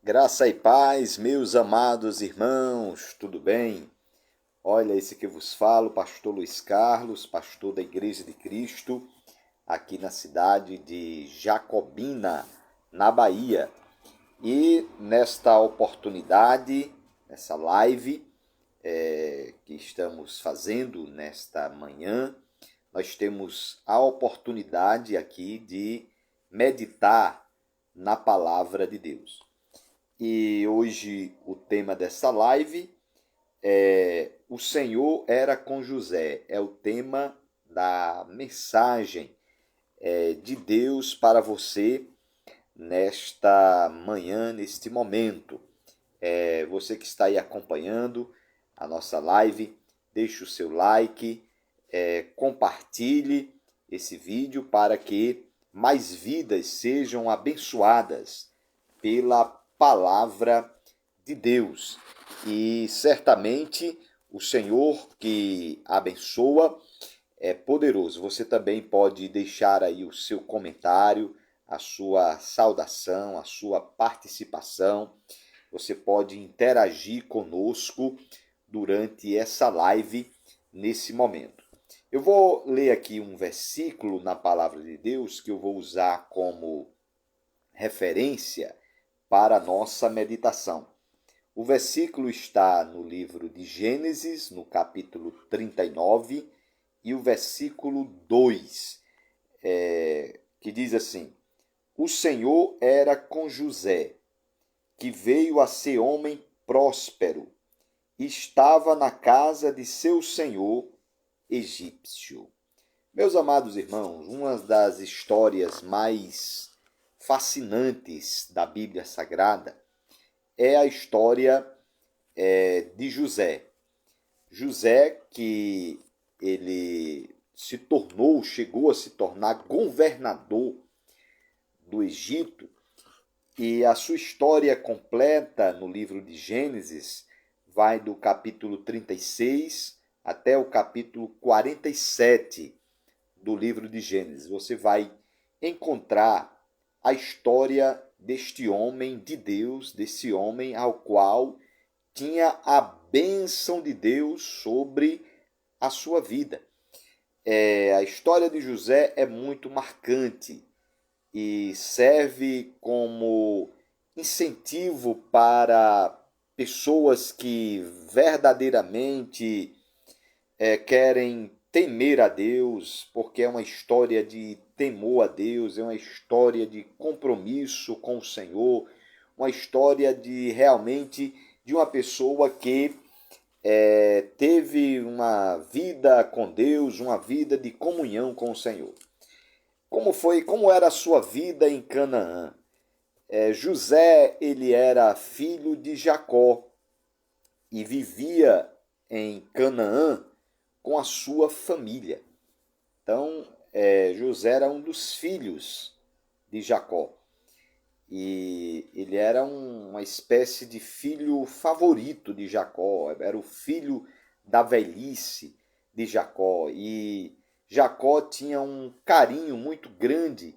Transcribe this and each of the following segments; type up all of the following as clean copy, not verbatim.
Graça e paz, meus amados irmãos, tudo bem? Olha, esse que vos falo, pastor Luiz Carlos, pastor da Igreja de Cristo, aqui na cidade de Jacobina, na Bahia. E nesta oportunidade, nessa live que estamos fazendo nesta manhã, nós temos a oportunidade aqui de meditar na palavra de Deus. E hoje o tema dessa live é O Senhor era com José. É o tema da mensagem de Deus para você nesta manhã, neste momento. Você que está aí acompanhando a nossa live, deixe o seu like, compartilhe esse vídeo para que mais vidas sejam abençoadas pela palavra de Deus. E certamente o Senhor que abençoa é poderoso. Você também pode deixar aí o seu comentário, a sua saudação, a sua participação. Você pode interagir conosco durante essa live nesse momento. Eu vou ler aqui um versículo na palavra de Deus que eu vou usar como referência para a nossa meditação. O versículo está no livro de Gênesis, no capítulo 39, e o versículo 2, que diz assim: O Senhor era com José, que veio a ser homem próspero, e estava na casa de seu senhor egípcio. Meus amados irmãos, uma das histórias mais fascinantes da Bíblia Sagrada é a história de José. José que ele chegou a se tornar governador do Egito, e a sua história completa no livro de Gênesis vai do capítulo 36 até o capítulo 47 do livro de Gênesis. Você vai encontrar a história deste homem de Deus, desse homem ao qual tinha a bênção de Deus sobre a sua vida. A história de José é muito marcante e serve como incentivo para pessoas que verdadeiramente querem temer a Deus, porque é uma história de temor a Deus, é uma história de compromisso com o Senhor, uma história de realmente de uma pessoa que teve uma vida com Deus, uma vida de comunhão com o Senhor. Como era a sua vida em Canaã? José, ele era filho de Jacó e vivia em Canaã com a sua família. Então, José era um dos filhos de Jacó. E ele era uma espécie de filho favorito de Jacó, era o filho da velhice de Jacó. E Jacó tinha um carinho muito grande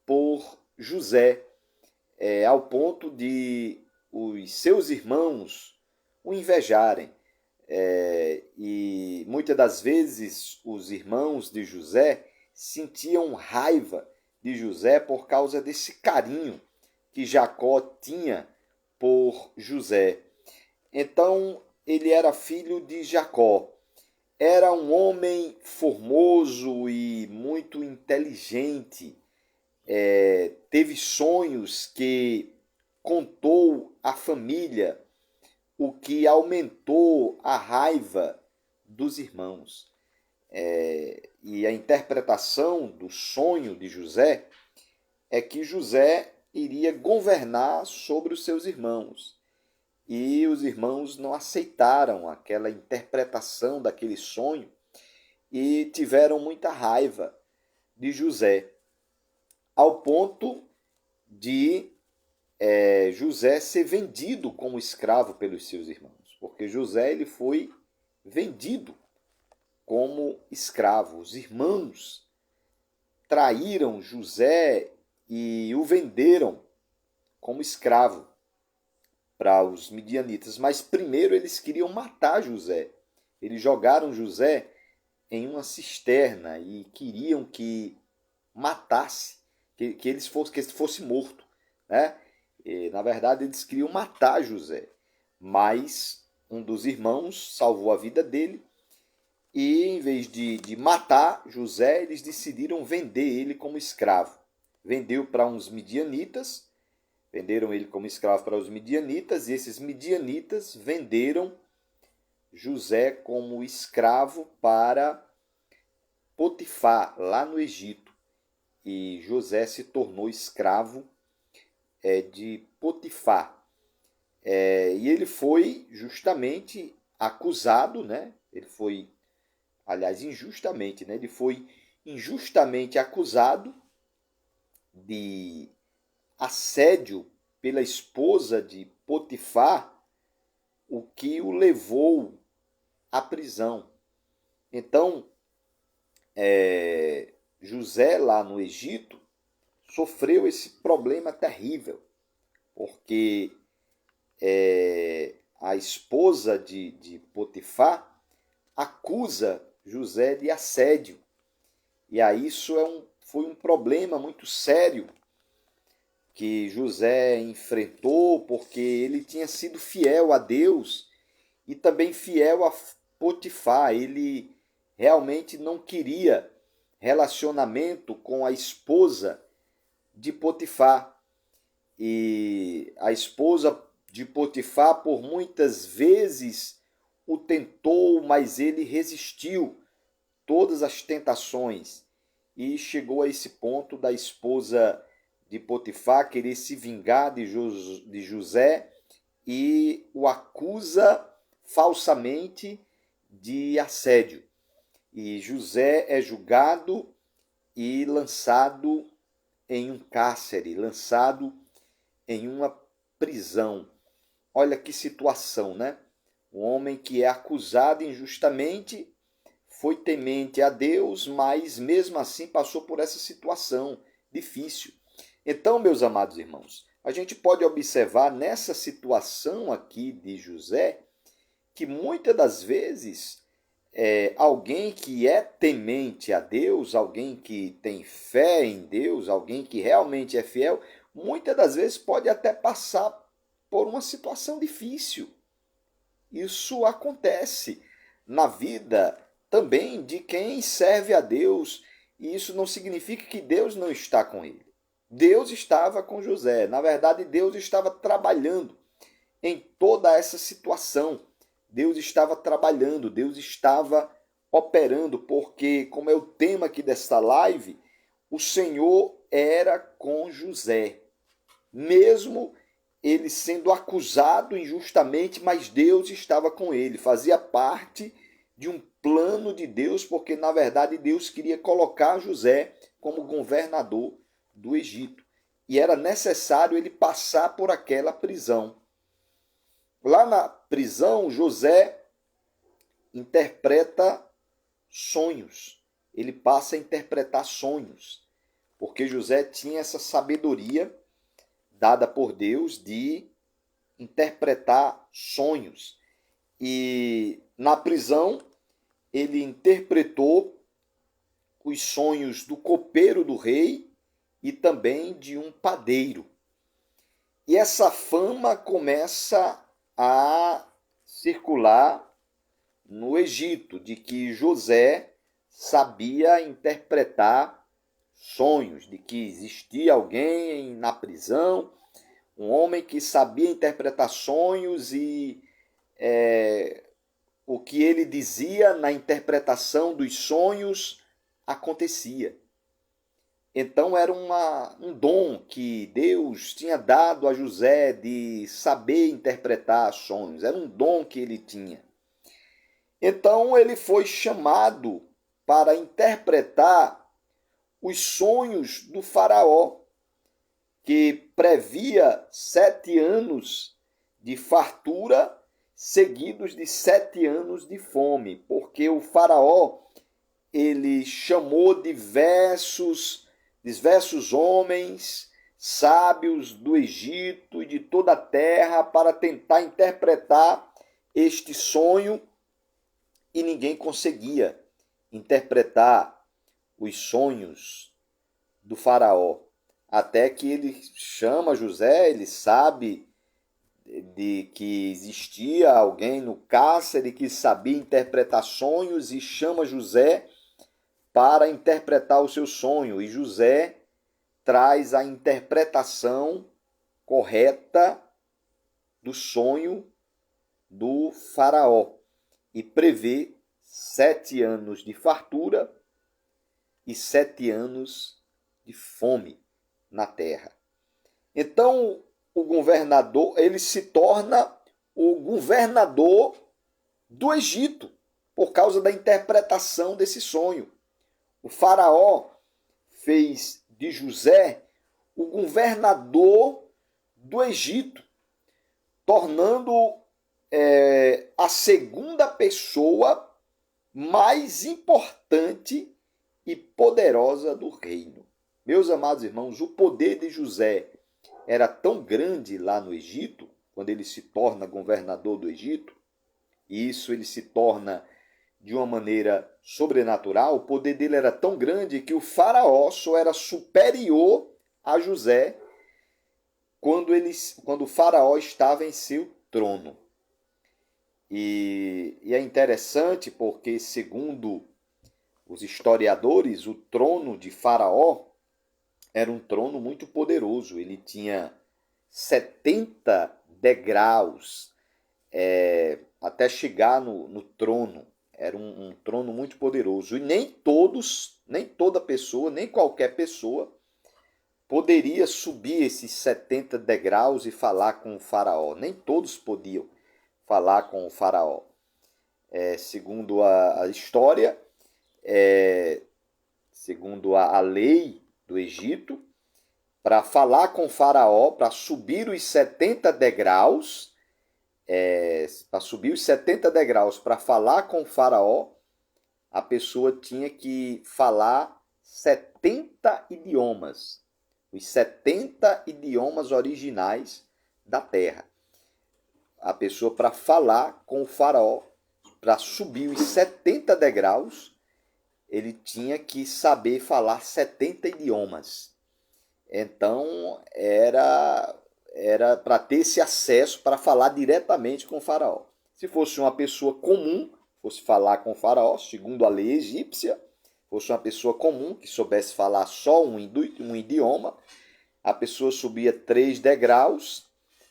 por José, ao ponto de os seus irmãos o invejarem. E muitas das vezes os irmãos de José sentiam raiva de José por causa desse carinho que Jacó tinha por José. Então ele era filho de Jacó. Era um homem formoso e muito inteligente. Teve sonhos que contou à família, o que aumentou a raiva dos irmãos. E a interpretação do sonho de José é que José iria governar sobre os seus irmãos. E os irmãos não aceitaram aquela interpretação daquele sonho e tiveram muita raiva de José, ao ponto de José ser vendido como escravo pelos seus irmãos, porque José ele foi vendido como escravo. Os irmãos traíram José e o venderam como escravo. para os midianitas, mas primeiro eles queriam matar José. Eles jogaram José em uma cisterna e queriam que matasse, que ele fosse morto, né? E, na verdade, eles queriam matar José, mas um dos irmãos salvou a vida dele e, em vez de matar José, eles decidiram vender ele como escravo. Vendeu para uns midianitas, venderam ele como escravo para os midianitas, e esses midianitas venderam José como escravo para Potifar, lá no Egito. E José se tornou escravo de Potifar. E ele foi justamente acusado, né? Ele foi, aliás, injustamente, né? Ele foi injustamente acusado de assédio pela esposa de Potifar, o que o levou à prisão. Então, José, lá no Egito, sofreu esse problema terrível, porque a esposa de Potifar acusa José de assédio. E aí isso foi um problema muito sério que José enfrentou, porque ele tinha sido fiel a Deus e também fiel a Potifar. Ele realmente não queria relacionamento com a esposa de Potifar. E a esposa de Potifar por muitas vezes o tentou, mas ele resistiu todas as tentações e chegou a esse ponto da esposa de Potifar querer se vingar de José e o acusa falsamente de assédio. E José é julgado e lançado em um cárcere, lançado em uma prisão. Olha que situação, né? Um homem que é acusado injustamente, foi temente a Deus, mas mesmo assim passou por essa situação difícil. Então, meus amados irmãos, a gente pode observar nessa situação aqui de José que muitas das vezes alguém que é temente a Deus, alguém que tem fé em Deus, alguém que realmente é fiel, muitas das vezes pode até passar por uma situação difícil. Isso acontece na vida também de quem serve a Deus, e isso não significa que Deus não está com ele. Deus estava com José. Na verdade, Deus estava trabalhando em toda essa situação. Deus estava trabalhando, Deus estava operando, porque, como é o tema aqui desta live, o Senhor era com José. Mesmo ele sendo acusado injustamente, mas Deus estava com ele, fazia parte de um plano de Deus, porque na verdade Deus queria colocar José como governador do Egito. E era necessário ele passar por aquela prisão. Lá na prisão, José interpreta sonhos. Ele passa a interpretar sonhos, porque José tinha essa sabedoria dada por Deus de interpretar sonhos. E na prisão, ele interpretou os sonhos do copeiro do rei e também de um padeiro. E essa fama começa a circular no Egito, de que José sabia interpretar sonhos, de que existia alguém na prisão, um homem que sabia interpretar sonhos e o que ele dizia na interpretação dos sonhos acontecia. Então era um dom que Deus tinha dado a José de saber interpretar sonhos. Era um dom que ele tinha. Então ele foi chamado para interpretar os sonhos do faraó, que previa 7 anos de fartura seguidos de 7 anos de fome, porque o faraó ele chamou diversos homens, sábios do Egito e de toda a terra para tentar interpretar este sonho e ninguém conseguia interpretar os sonhos do faraó. Até que ele chama José, ele sabe de que existia alguém no cárcere que sabia interpretar sonhos e chama José para interpretar o seu sonho. E José traz a interpretação correta do sonho do faraó e prevê 7 anos de fartura e 7 anos de fome na terra. Então, o governador, ele se torna o governador do Egito por causa da interpretação desse sonho. O faraó fez de José o governador do Egito, tornando a segunda pessoa mais importante e poderosa do reino. Meus amados irmãos, o poder de José era tão grande lá no Egito, quando ele se torna governador do Egito, e isso ele se torna de uma maneira sobrenatural, o poder dele era tão grande que o faraó só era superior a José quando o faraó estava em seu trono. E é interessante porque, segundo os historiadores, o trono de Faraó era um trono muito poderoso. Ele tinha 70 degraus até chegar no trono. Era um trono muito poderoso. E nem toda pessoa, nem qualquer pessoa poderia subir esses 70 degraus e falar com o faraó. Nem todos podiam falar com o faraó. Segundo a história, segundo a lei do Egito, para falar com o faraó, para subir os 70 degraus, para falar com o faraó, a pessoa tinha que falar 70 idiomas, os 70 idiomas originais da terra. A pessoa, para falar com o faraó, para subir os 70 degraus, ele tinha que saber falar 70 idiomas. Então, era para ter esse acesso para falar diretamente com o faraó. Se fosse uma pessoa comum, fosse falar com o faraó, segundo a lei egípcia, fosse uma pessoa comum que soubesse falar só um idioma, a pessoa subia 3 degraus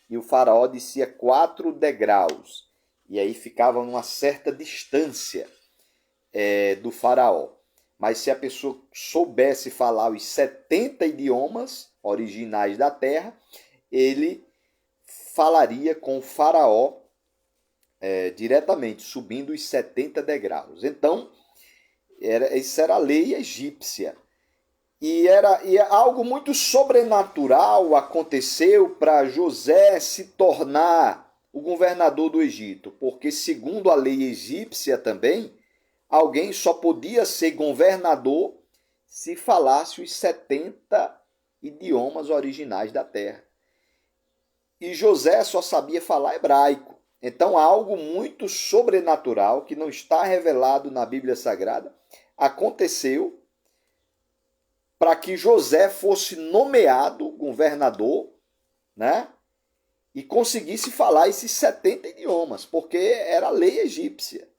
e o faraó descia 4 degraus. E aí ficava numa certa distância do faraó. Mas se a pessoa soubesse falar os 70 idiomas originais da terra, ele falaria com o faraó diretamente, subindo os 70 degraus. Então, isso era a lei egípcia. E algo muito sobrenatural aconteceu para José se tornar o governador do Egito, porque segundo a lei egípcia também, alguém só podia ser governador se falasse os 70 idiomas originais da terra. E José só sabia falar hebraico. Então, algo muito sobrenatural, que não está revelado na Bíblia Sagrada, aconteceu para que José fosse nomeado governador, né? E conseguisse falar esses 70 idiomas, porque era a lei egípcia.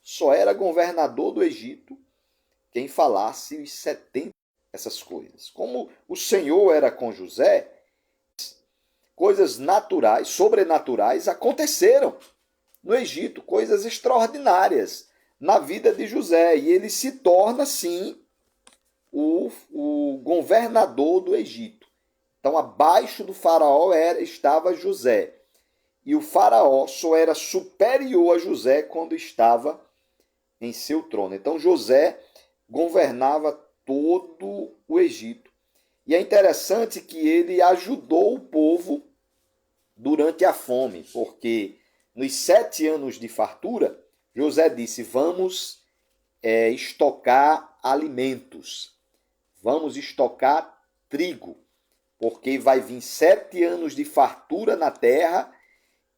Só era governador do Egito quem falasse os 70 essas coisas. Como o Senhor era com José, coisas naturais, sobrenaturais aconteceram no Egito, coisas extraordinárias na vida de José. E ele se torna, sim, o governador do Egito. Então, abaixo do faraó estava José. E o faraó só era superior a José quando estava em seu trono. Então, José governava todo o Egito. E é interessante que ele ajudou o povo durante a fome, porque nos 7 anos de fartura, José disse, vamos estocar alimentos, vamos estocar trigo, porque vai vir 7 anos de fartura na terra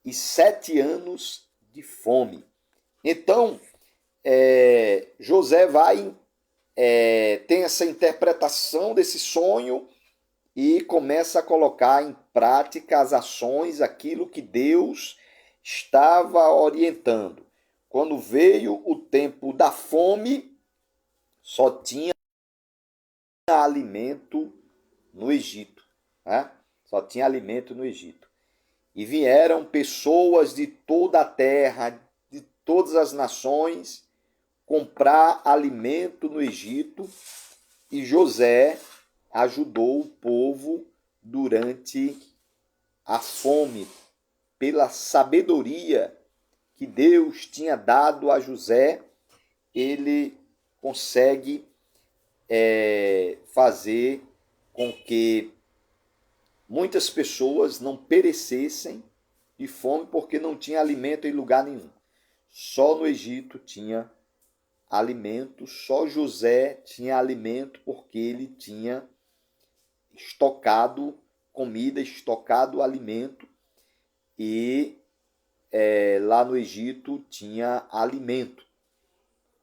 e 7 anos de fome. Então, José tem essa interpretação desse sonho e começa a colocar em prática as ações, aquilo que Deus estava orientando. Quando veio o tempo da fome, só tinha alimento no Egito, né? Só tinha alimento no Egito. E vieram pessoas de toda a terra, de todas as nações, comprar alimento no Egito, e José ajudou o povo durante a fome, pela sabedoria que Deus tinha dado a José. Ele consegue fazer com que muitas pessoas não perecessem de fome, porque não tinha alimento em lugar nenhum. Só no Egito tinha alimento, só José tinha alimento, porque ele tinha estocado comida, estocado alimento, e lá no Egito tinha alimento.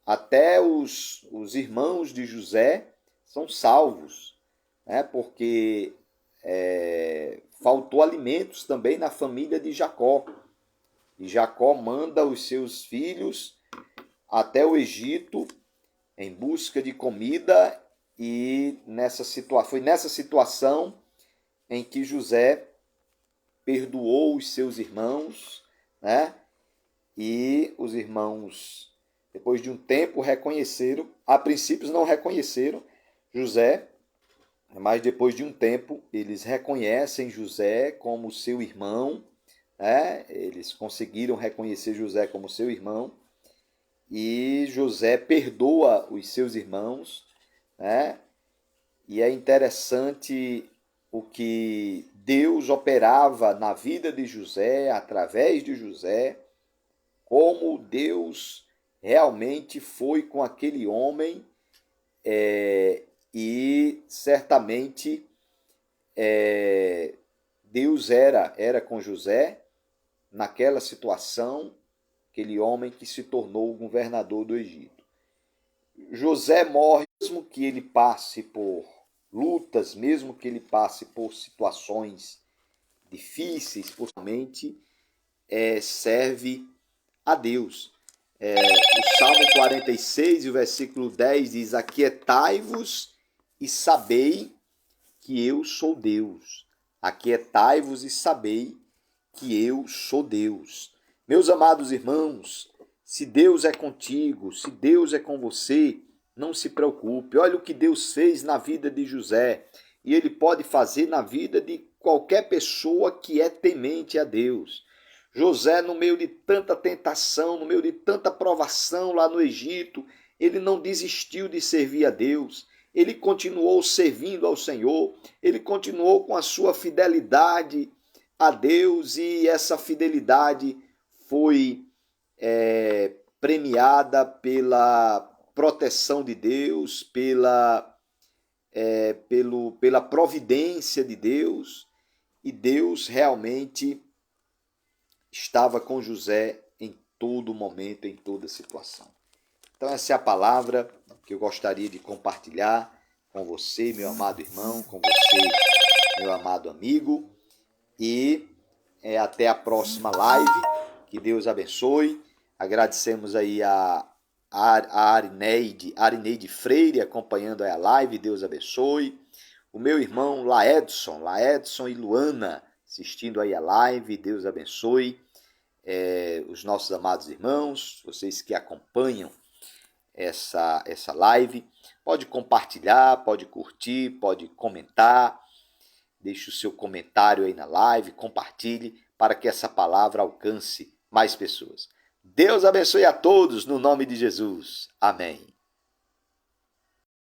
Até os irmãos de José são salvos, né? Porque faltou alimentos também na família de Jacó. E Jacó manda os seus filhos até o Egito em busca de comida, e foi nessa situação em que José perdoou os seus irmãos, né? E os irmãos, depois de um tempo, reconheceram. A princípio não reconheceram José, mas depois de um tempo eles reconhecem José como seu irmão, né? Eles conseguiram reconhecer José como seu irmão, e José perdoa os seus irmãos, né? E é interessante o que Deus operava na vida de José, através de José, como Deus realmente foi com aquele homem, e certamente Deus era com José naquela situação, aquele homem que se tornou o governador do Egito. José morre, mesmo que ele passe por lutas, mesmo que ele passe por situações difíceis, possivelmente serve a Deus. O Salmo 46, o versículo 10 diz: aquietai-vos e sabei que eu sou Deus. Aquietai-vos e sabei que eu sou Deus. Meus amados irmãos, se Deus é contigo, se Deus é com você, não se preocupe. Olha o que Deus fez na vida de José, e Ele pode fazer na vida de qualquer pessoa que é temente a Deus. José, no meio de tanta tentação, no meio de tanta provação lá no Egito, ele não desistiu de servir a Deus. Ele continuou servindo ao Senhor, ele continuou com a sua fidelidade a Deus, e essa fidelidade foi premiada pela proteção de Deus, pela providência de Deus, e Deus realmente estava com José em todo momento, em toda situação. Então essa é a palavra que eu gostaria de compartilhar com você, meu amado irmão, com você, meu amado amigo, e até a próxima live. Que Deus abençoe. Agradecemos aí a Arineide Freire acompanhando a live. Deus abençoe. O meu irmão Laedson e Luana assistindo aí a live. Deus abençoe. Os nossos amados irmãos, vocês que acompanham essa live, pode compartilhar, pode curtir, pode comentar. Deixe o seu comentário aí na live, compartilhe para que essa palavra alcance mais pessoas. Deus abençoe a todos no nome de Jesus. Amém.